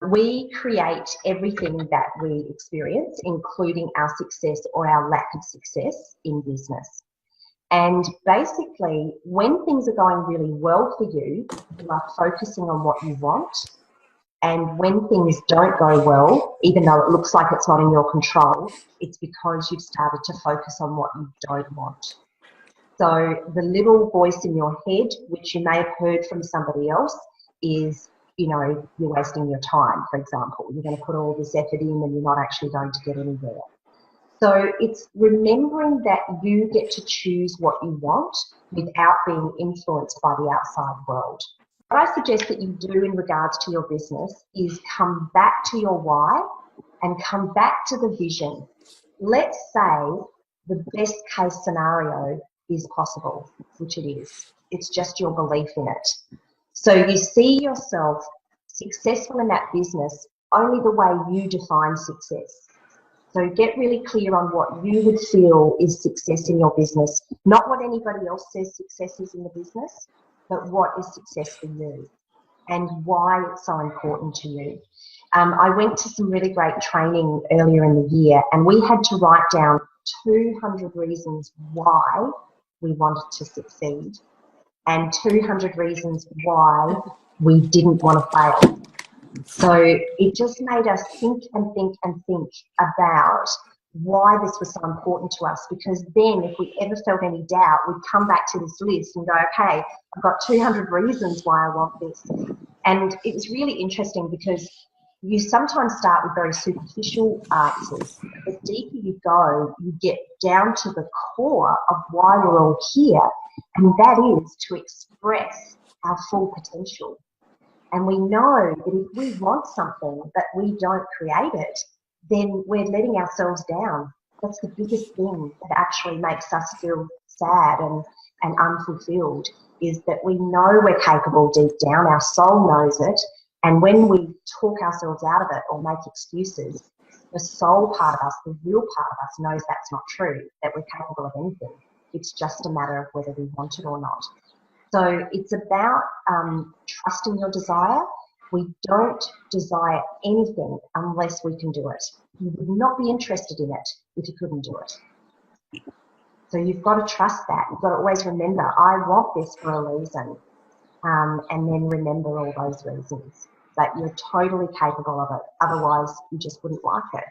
We create everything that we experience, including our success or our lack of success in business. And basically, when things are going really well for you, you are focusing on what you want. And when things don't go well, even though it looks like it's not in your control, it's because you've started to focus on what you don't want. So the little voice in your head, which you may have heard from somebody else, is, you know, you're wasting your time, for example. You're going to put all this effort in and you're not actually going to get anywhere. So it's remembering that you get to choose what you want without being influenced by the outside world. What I suggest that you do in regards to your business is come back to your why and come back to the vision. Let's say the best case scenario is possible, which it is. It's just your belief in it. So you see yourself successful in that business only the way you define success. So get really clear on what you would feel is success in your business, not what anybody else says success is in the business, but what is success for you and why it's so important to you. I went to some really great training earlier in the year, and we had to write down 200 reasons why we wanted to succeed and 200 reasons why we didn't want to fail. So it just made us think and think and think about why this was so important to us, because then if we ever felt any doubt, we'd come back to this list and go, okay, I've got 200 reasons why I want this. And it was really interesting because you sometimes start with very superficial answers. The deeper you go, you get down to the core of why we're all here, and that is to express our full potential. And we know that if we want something but we don't create it, then we're letting ourselves down. That's the biggest thing that actually makes us feel sad and unfulfilled, is that we know we're capable deep down, our soul knows it, and when we talk ourselves out of it or make excuses, the soul part of us, the real part of us, knows that's not true, that we're capable of anything. It's just a matter of whether we want it or not. So it's about trusting your desire. We don't desire anything unless we can do it. You would not be interested in it if you couldn't do it. So you've got to trust that. You've got to always remember, I want this for a reason. And then remember all those reasons, that you're totally capable of it. Otherwise, you just wouldn't like it.